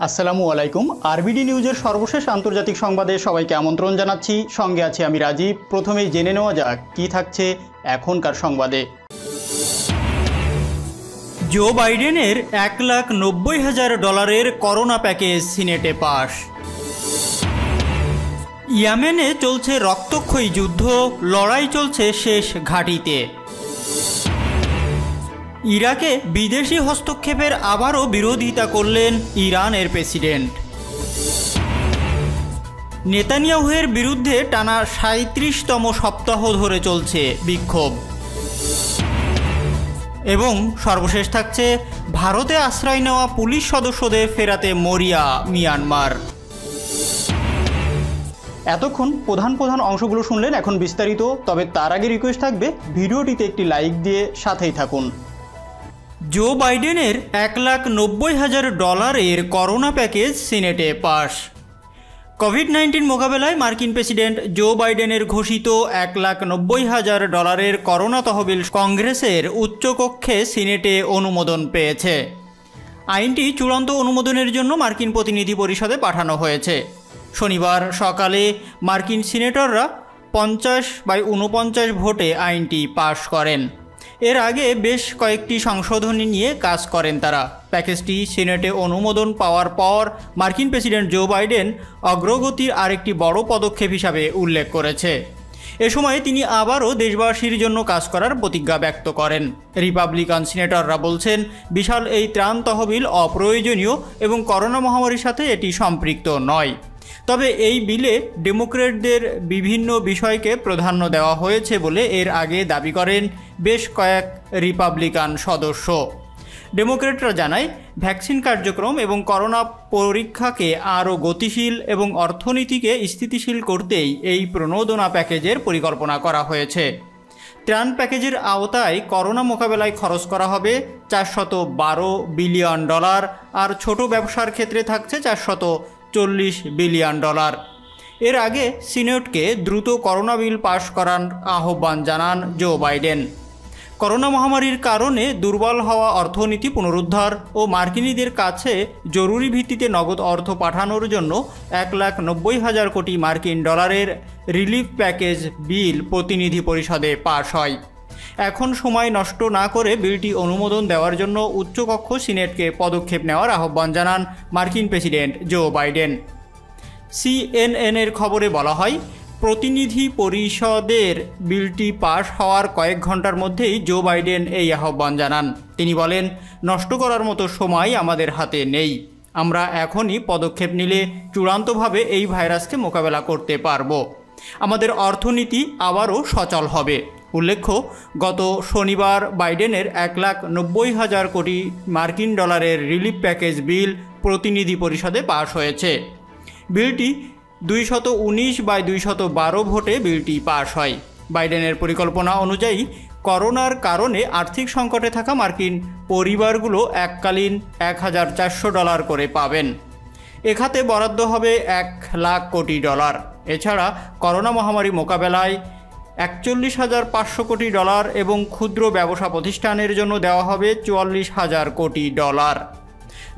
আসসালামু আলাইকুম। আরবিডি নিউজের সর্বশেষ আন্তর্জাতিক সংবাদে সবাইকে আমন্ত্রণ জানাচ্ছি। সঙ্গে আছি আমি রাজীব। প্রথমেই জেনে নেওয়া যাক কি থাকছে এখনকার সংবাদে। জো বাইডেনের $1,90,000 করোনা প্যাকেজ সিনেটে পাশ। ইয়েমেনে চলছে রক্তক্ষয়ী যুদ্ধ, লড়াই চলছে শেষ ঘাঁটিতে। ইরাকে বিদেশি হস্তক্ষেপের আবারও বিরোধিতা করলেন ইরানের প্রেসিডেন্ট। নেতানিয়াহুর বিরুদ্ধে টানা ৩৭তম সপ্তাহ ধরে চলছে বিক্ষোভ। এবং সর্বশেষ থাকছে ভারতে আশ্রয় নেওয়া পুলিশ সদস্যদের ফেরাতে মরিয়া মিয়ানমার। এতক্ষণ প্রধান অংশগুলো শুনলেন, এখন বিস্তারিত। তবে তার আগে রিকোয়েস্ট থাকবে ভিডিওটিতে একটি লাইক দিয়ে সাথেই থাকুন। জো বাইডেনের $1,90,000 করোনা প্যাকেজ সিনেটে পাশ। কোভিড-19 মোকাবেলায় মার্কিন প্রেসিডেন্ট জো বাইডেনের ঘোষিত $1,90,000 করোনা তহবিল কংগ্রেসের উচ্চকক্ষে সিনেটে অনুমোদন পেয়েছে। আইনটি চূড়ান্ত অনুমোদনের জন্য মার্কিন প্রতিনিধি পরিষদে পাঠানো হয়েছে। শনিবার সকালে মার্কিন সিনেটররা 50/49 ভোটে আইনটি পাশ করেন। এর আগে বেশ কয়েকটি সংশোধনী নিয়ে কাজ করেন তারা। প্যাকেজটি সিনেটে অনুমোদন পাওয়ার পর মার্কিন প্রেসিডেন্ট জো বাইডেন অগ্রগতির আরেকটি বড় পদক্ষেপ হিসাবে উল্লেখ করেছে। এ সময় তিনি আবারও দেশবাসীর জন্য কাজ করার প্রতিজ্ঞা ব্যক্ত করেন। রিপাবলিকান সিনেটররা বলছেন বিশাল এই ত্রাণ তহবিল অপ্রয়োজনীয় এবং করোনা মহামারীর সাথে এটি সম্পৃক্ত নয়। তবে এই বিলে ডেমোক্র্যাটদের বিভিন্ন বিষয়কে প্রাধান্য দেওয়া হয়েছে বলে এর আগে দাবি করেন বেশ কয়েক রিপাবলিকান সদস্য। ডেমোক্র্যাটরা জানায় ভ্যাকসিন কার্যক্রম এবং করোনা পরীক্ষাকে আরও গতিশীল এবং অর্থনীতিকে স্থিতিশীল করতেই এই প্রণোদনা প্যাকেজের পরিকল্পনা করা হয়েছে। ত্রাণ প্যাকেজের আওতায় করোনা মোকাবেলায় খরচ করা হবে $412 বিলিয়ন, আর ছোট ব্যবসার ক্ষেত্রে থাকছে $440 বিলিয়ন। এর আগে সিনেটকে দ্রুত করোনা বিল পাশ করার আহ্বান জানান জো বাইডেন। করোনা মহামারীর কারণে দুর্বল হওয়া অর্থনীতি পুনরুদ্ধার ও মার্কিনীদের কাছে জরুরি ভিত্তিতে নগদ অর্থ পাঠানোর জন্য $1,90,000 কোটি মার্কিন রিলিফ প্যাকেজ বিল প্রতিনিধি পরিষদে পাশ হয়। এখন সময় নষ্ট না করে বিলটি অনুমোদন দেওয়ার জন্য উচ্চকক্ষ সিনেটকে পদক্ষেপ নেওয়ার আহ্বান জানান মার্কিন প্রেসিডেন্ট জো বাইডেন। সিএনএনের খবরে বলা হয় প্রতিনিধি পরিষদের বিলটি পাশ হওয়ার কয়েক ঘন্টার মধ্যেই জো বাইডেন এই আহ্বান জানান। তিনি বলেন, নষ্ট করার মতো সময় আমাদের হাতে নেই। আমরা এখনই পদক্ষেপ নিলে চূড়ান্তভাবে এই ভাইরাসকে মোকাবেলা করতে পারব। আমাদের অর্থনীতি আবারও সচল হবে। উল্লেখ্য, গত শনিবার বাইডেনের $1,90,000 কোটি মার্কিন রিলিফ প্যাকেজ বিল প্রতিনিধি পরিষদে পাশ হয়েছে। বিলটি 219/212 ভোটে বিলটি পাশ হয়। বাইডেনের পরিকল্পনা অনুযায়ী করোনার কারণে আর্থিক সংকটে থাকা মার্কিন পরিবারগুলো এককালীন $1,400 করে পাবেন। এ খাতে বরাদ্দ হবে $1,00,000 কোটি। এছাড়া করোনা মহামারী মোকাবেলায় $41,500 কোটি এবং ক্ষুদ্র ব্যবসা প্রতিষ্ঠানের জন্য দেওয়া হবে $44,000 কোটি।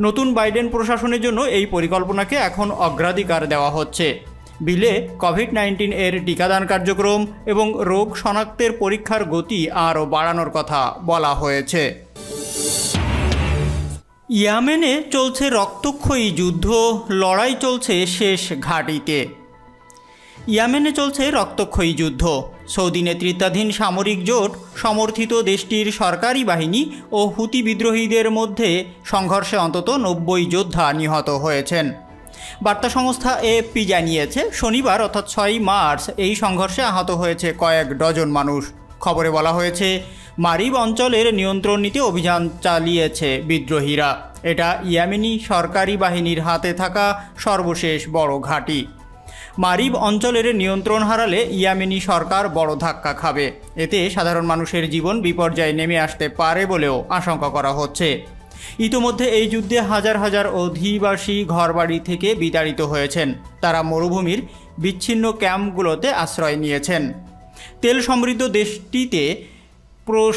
নতুন বাইডেন প্রশাসনের জন্য এই পরিকল্পনাকে এখন অগ্রাধিকার দেওয়া হচ্ছে। বিলে কোভিড-19 এর টিকাদান কার্যক্রম এবং রোগ শনাক্তের পরীক্ষার গতি আরও বাড়ানোর কথা বলা হয়েছে। ইয়েমেনে চলছে রক্তক্ষয়ী যুদ্ধ, লড়াই চলছে শেষ ঘাঁটিতে। ইয়েমেনে চলছে রক্তক্ষয়ী যুদ্ধ। সৌদি নেতৃত্বাধীন সামরিক জোট সমর্থিত দেশটির সরকারি বাহিনী ও হুতি বিদ্রোহীদের মধ্যে সংঘর্ষে অন্তত 90 যোদ্ধা নিহত হয়েছেন। বার্তা সংস্থা এএফপি জানিয়েছে শনিবার অর্থাৎ 6 মার্চ এই সংঘর্ষে আহত হয়েছে কয়েক ডজন মানুষ। খবরে বলা হয়েছে মারিব অঞ্চলের নিয়ন্ত্রণ নিতে অভিযান চালিয়েছে বিদ্রোহীরা। এটা ইয়েমেনি সরকারি বাহিনীর হাতে থাকা সর্বশেষ বড় ঘাঁটি। মারিব অঞ্চলের নিয়ন্ত্রণ হারালে ইয়েমেনি সরকার বড় ধাক্কা খাবে। এতে সাধারণ মানুষের জীবন বিপর্যয়ে নেমে আসতে পারে বলেও আশঙ্কা করা হচ্ছে। ইতোমধ্যে এই যুদ্ধে হাজার হাজার অধিবাসী ঘরবাড়ি থেকে বিতাড়িত হয়েছেন। তারা মরুভূমির বিচ্ছিন্ন ক্যাম্পগুলোতে আশ্রয় নিয়েছেন। তেল সমৃদ্ধ দেশটিতে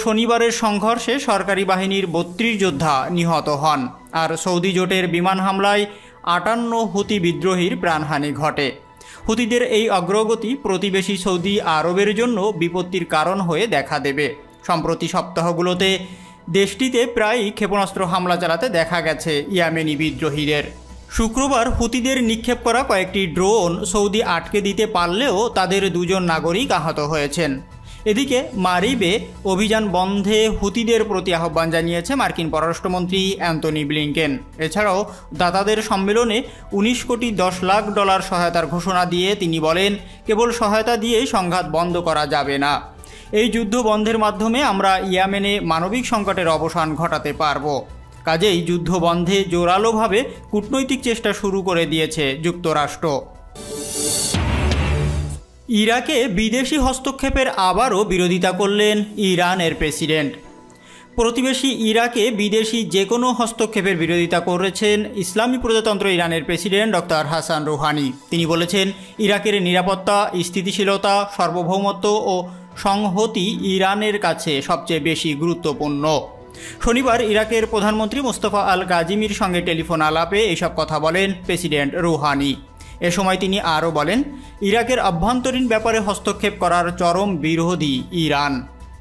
শনিবারের সংঘর্ষে সরকারি বাহিনীর 32 যোদ্ধা নিহত হন। আর সৌদি জোটের বিমান হামলায় 58 হুতি বিদ্রোহীর প্রাণহানি ঘটে। হুতিদের এই অগ্রগতি প্রতিবেশী সৌদি আরবের জন্য বিপত্তির কারণ হয়ে দেখা দেবে। সম্প্রতি সপ্তাহগুলোতে দেশটিতে প্রায়ই ক্ষেপণাস্ত্র হামলা চালাতে দেখা গেছে ইয়েমেনি বিদ্রোহীদের। শুক্রবার হুতিদের নিক্ষেপ করা কয়েকটি ড্রোন সৌদি আটকে দিতে পারলেও তাদের 2 নাগরিক আহত হয়েছেন। এদিকে মারিবে অভিযান বন্ধে হুতিদের প্রতি আহ্বান জানিয়েছে মার্কিন পররাষ্ট্রমন্ত্রী অ্যান্টনি ব্লিংকেন। এছাড়াও দাতাদের সম্মেলনে 19 কোটি 10 লাখ ডলার সহায়তার ঘোষণা দিয়ে তিনি বলেন, কেবল সহায়তা দিয়েই সংঘাত বন্ধ করা যাবে না। এই যুদ্ধ বন্ধের মাধ্যমে আমরা ইয়েমেনে মানবিক সংকটের অবসান ঘটাতে পারব। কাজেই যুদ্ধ বন্ধে জোরালোভাবে কূটনৈতিক চেষ্টা শুরু করে দিয়েছে যুক্তরাষ্ট্র। ইরাকে বিদেশি হস্তক্ষেপের আবারও বিরোধিতা করলেন ইরানের প্রেসিডেন্ট। প্রতিবেশী ইরাকে বিদেশি যে কোনো হস্তক্ষেপের বিরোধিতা করেছেন ইসলামী প্রজাতন্ত্র ইরানের প্রেসিডেন্ট ডক্টর হাসান রুহানি। তিনি বলেছেন, ইরাকের নিরাপত্তা, স্থিতিশীলতা, সার্বভৌমত্ব ও সংহতি ইরানের কাছে সবচেয়ে বেশি গুরুত্বপূর্ণ। শনিবার ইরাকের প্রধানমন্ত্রী মোস্তফা আল কাজিমির সঙ্গে টেলিফোন আলাপে এসব কথা বলেন প্রেসিডেন্ট রুহানি। এ সময় তিনি আরও বলেন, ইরাকের অভ্যন্তরীণ ব্যাপারে হস্তক্ষেপ করার চরম বিরোধী ইরান।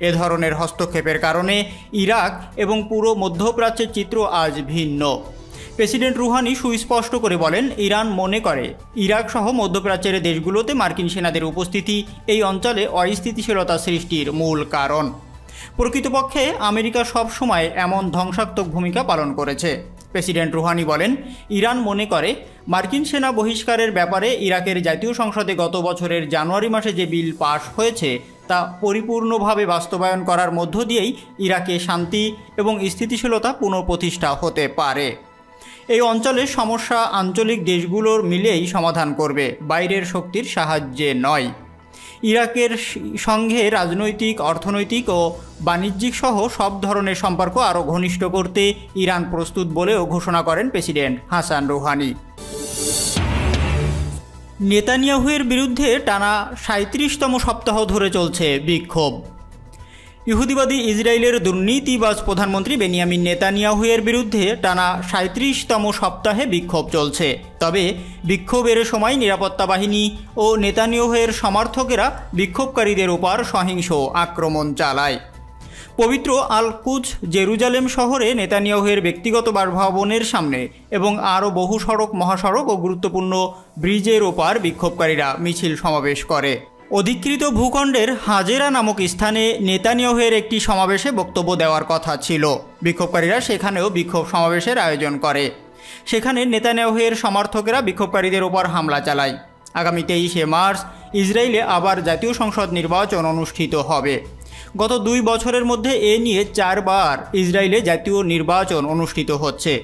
এ ধরনের হস্তক্ষেপের কারণে ইরাক এবং পুরো মধ্যপ্রাচ্যের চিত্র আজ ভিন্ন। প্রেসিডেন্ট রুহানি সুস্পষ্ট করে বলেন, ইরান মনে করে ইরাক সহ মধ্যপ্রাচ্যের দেশগুলোতে মার্কিন সেনাদের উপস্থিতি এই অঞ্চলে অস্থিতিশীলতা সৃষ্টির মূল কারণ। প্রকৃতপক্ষে আমেরিকা সবসময় এমন ধ্বংসাত্মক ভূমিকা পালন করেছে। প্রেসিডেন্ট রুহানি বলেন, ইরান মনে করে মার্কিন সেনা বহিষ্কারের ব্যাপারে ইরাকের জাতীয় সংসদে গত বছরের জানুয়ারি মাসে যে বিল পাশ হয়েছে তা পরিপূর্ণভাবে বাস্তবায়ন করার মধ্য দিয়েই ইরাকে শান্তি এবং স্থিতিশীলতা পুনঃপ্রতিষ্ঠা হতে পারে। এই অঞ্চলের সমস্যা আঞ্চলিক দেশগুলোর মিলেই সমাধান করবে, বাইরের শক্তির সাহায্যে নয়। ইরাকের সঙ্গে রাজনৈতিক, অর্থনৈতিক ও বাণিজ্যিক সহ সব ধরনের সম্পর্ক আরও ঘনিষ্ঠ করতে ইরান প্রস্তুত বলেও ঘোষণা করেন প্রেসিডেন্ট হাসান রুহানি। নেতানিয়াহুয়ের বিরুদ্ধে টানা 37তম সপ্তাহ ধরে চলছে বিক্ষোভ। ইহুদিবাদী ইসরায়েলের দুর্নীতিবাজ প্রধানমন্ত্রী বেনিয়ামিন নেতানিয়াহুয়ের বিরুদ্ধে টানা 37তম সপ্তাহে বিক্ষোভ চলছে। তবে বিক্ষোভের সময় নিরাপত্তা বাহিনী ও নেতানিয়াহুয়ের সমর্থকেরা বিক্ষোভকারীদের উপর সহিংস আক্রমণ চালায়। পবিত্র আল কুদস জেরুজালেম শহরে নেতানিয়াহুয়ের ব্যক্তিগত বাসভবনের সামনে এবং আরও বহু সড়ক, মহাসড়ক ও গুরুত্বপূর্ণ ব্রিজের ওপর বিক্ষোভকারীরা মিছিল সমাবেশ করে। অধিকৃত ভূখণ্ডের হাজেরা নামক স্থানে নেতানিয়াহুয়ের একটি সমাবেশে বক্তব্য দেওয়ার কথা ছিল। বিক্ষোভকারীরা সেখানেও বিক্ষোভ সমাবেশের আয়োজন করে। সেখানে নেতানিয়াহুয়ের সমর্থকেরা বিক্ষোভকারীদের উপর হামলা চালায়। আগামী 23শে মার্চ ইসরায়েলে আবার জাতীয় সংসদ নির্বাচন অনুষ্ঠিত হবে। গত 2 বছরের মধ্যে এ নিয়ে 4 বার ইসরায়েলে জাতীয় নির্বাচন অনুষ্ঠিত হচ্ছে।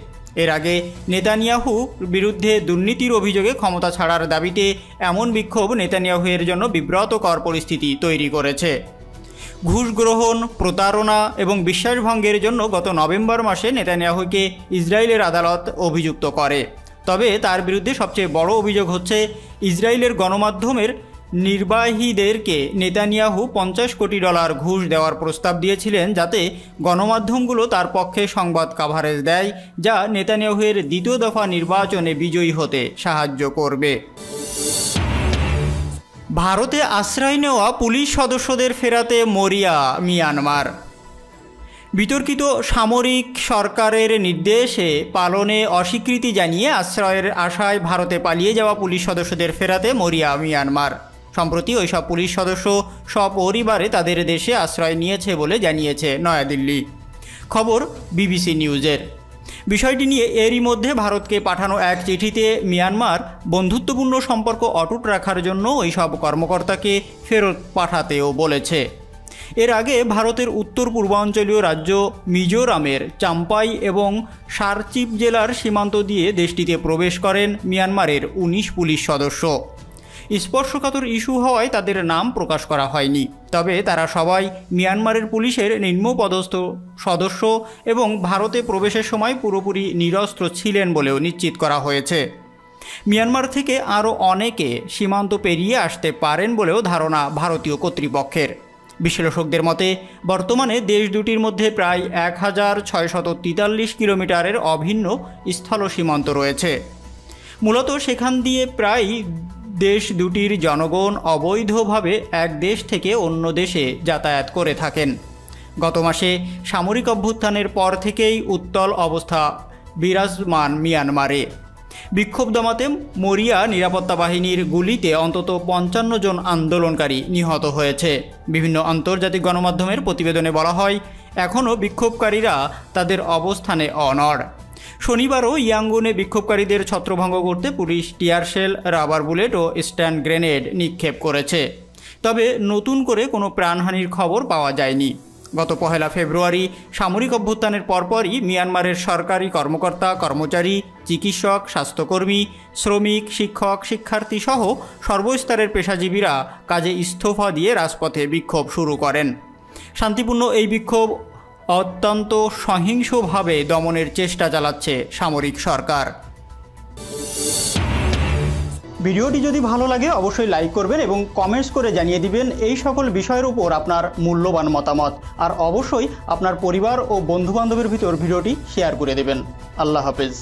এর আগে নেতানিয়াহুর বিরুদ্ধে দুর্নীতির অভিযোগে ক্ষমতা ছাড়ার দাবিতে এমন বিক্ষোভ নেতানিয়াহুয়ের জন্য বিব্রতকর পরিস্থিতি তৈরি করেছে। ঘুষ গ্রহণ, প্রতারণা এবং বিশ্বাসভঙ্গের জন্য গত নভেম্বর মাসে নেতানিয়াহুকে ইসরায়েলের আদালত অভিযুক্ত করে। তবে তার বিরুদ্ধে সবচেয়ে বড় অভিযোগ হচ্ছে ইসরায়েলের গণমাধ্যমের নির্বাহীদেরকে নেতানিয়াহু $50 কোটি ঘুষ দেওয়ার প্রস্তাব দিয়েছিলেন, যাতে গণমাধ্যমগুলো তার পক্ষে সংবাদ কাভারেজ দেয়, যা নেতানিয়াহুর দ্বিতীয় দফা নির্বাচনে বিজয়ী হতে সাহায্য করবে। ভারতে আশ্রয় নেওয়া পুলিশ সদস্যদের ফেরাতে মরিয়া মিয়ানমার। বিতর্কিত সামরিক সরকারের নির্দেশে পালনে অস্বীকৃতি জানিয়ে আশ্রয়ের আশায় ভারতে পালিয়ে যাওয়া পুলিশ সদস্যদের ফেরাতে মরিয়া মিয়ানমার। সম্প্রতি ওইসব পুলিশ সদস্য সপরিবারে তাদের দেশে আশ্রয় নিয়েছে বলে জানিয়েছে নয়াদিল্লি। খবর বিবিসি নিউজের। বিষয়টি নিয়ে এরই মধ্যে ভারতকে পাঠানো এক চিঠিতে মিয়ানমার বন্ধুত্বপূর্ণ সম্পর্ক অটুট রাখার জন্য ওইসব কর্মকর্তাকে ফেরত পাঠাতেও বলেছে। এর আগে ভারতের উত্তর পূর্বাঞ্চলীয় রাজ্য মিজোরামের চাম্পাই এবং সারচিপ জেলার সীমান্ত দিয়ে দেশটিতে প্রবেশ করেন মিয়ানমারের 19 পুলিশ সদস্য। স্পর্শকাতর ইস্যু হওয়ায় তাদের নাম প্রকাশ করা হয়নি। তবে তারা সবাই মিয়ানমারের পুলিশের নিম্নপদস্থ সদস্য এবং ভারতে প্রবেশের সময় পুরোপুরি নিরস্ত্র ছিলেন বলেও নিশ্চিত করা হয়েছে। মিয়ানমার থেকে আরও অনেকে সীমান্ত পেরিয়ে আসতে পারেন বলেও ধারণা ভারতীয় কর্তৃপক্ষের। বিশ্লেষকদের মতে বর্তমানে দেশ দুটির মধ্যে প্রায় 1643 কিলোমিটারের অভিন্ন স্থল সীমান্ত রয়েছে। মূলত সেখান দিয়ে প্রায় দেশ দুটির জনগণ অবৈধভাবে এক দেশ থেকে অন্য দেশে যাতায়াত করে থাকেন। গত মাসে সামরিক অভ্যুত্থানের পর থেকেই উত্তাল অবস্থা বিরাজমান মিয়ানমারে। বিক্ষোভ দমাতে মরিয়া নিরাপত্তা বাহিনীর গুলিতে অন্তত ৫৫ জন আন্দোলনকারী নিহত হয়েছে। বিভিন্ন আন্তর্জাতিক গণমাধ্যমের প্রতিবেদনে বলা হয়, এখনও বিক্ষোভকারীরা তাদের অবস্থানে অনড়। শনিবারও ইয়াঙ্গুনে বিক্ষোভকারীদের ছত্রভঙ্গ করতে পুলিশ টিয়ারশেল, রাবার বুলেট ও স্ট্যান্ড গ্রেনেড নিক্ষেপ করেছে। তবে নতুন করে কোনো প্রাণহানির খবর পাওয়া যায়নি। গত ১ ফেব্রুয়ারি সামরিক অভ্যুত্থানের পরপরই মিয়ানমারের সরকারি কর্মকর্তা, কর্মচারী, চিকিৎসক, স্বাস্থ্যকর্মী, শ্রমিক, শিক্ষক, শিক্ষার্থী সহ সর্বস্তরের পেশাজীবীরা কাজে ইস্তফা দিয়ে রাজপথে বিক্ষোভ শুরু করেন। শান্তিপূর্ণ এই বিক্ষোভ অত্যন্ত সহিংসভাবে দমনের চেষ্টা চালাচ্ছে সামরিক সরকার। ভিডিওটি যদি ভালো লাগে অবশ্যই লাইক করবেন এবং কমেন্টস করে জানিয়ে দিবেন এই সকল বিষয়ের উপর আপনার মূল্যবান মতামত। আর অবশ্যই আপনার পরিবার ও বন্ধুবান্ধবের ভিতর ভিডিওটি শেয়ার করে দেবেন। আল্লাহ হাফেজ।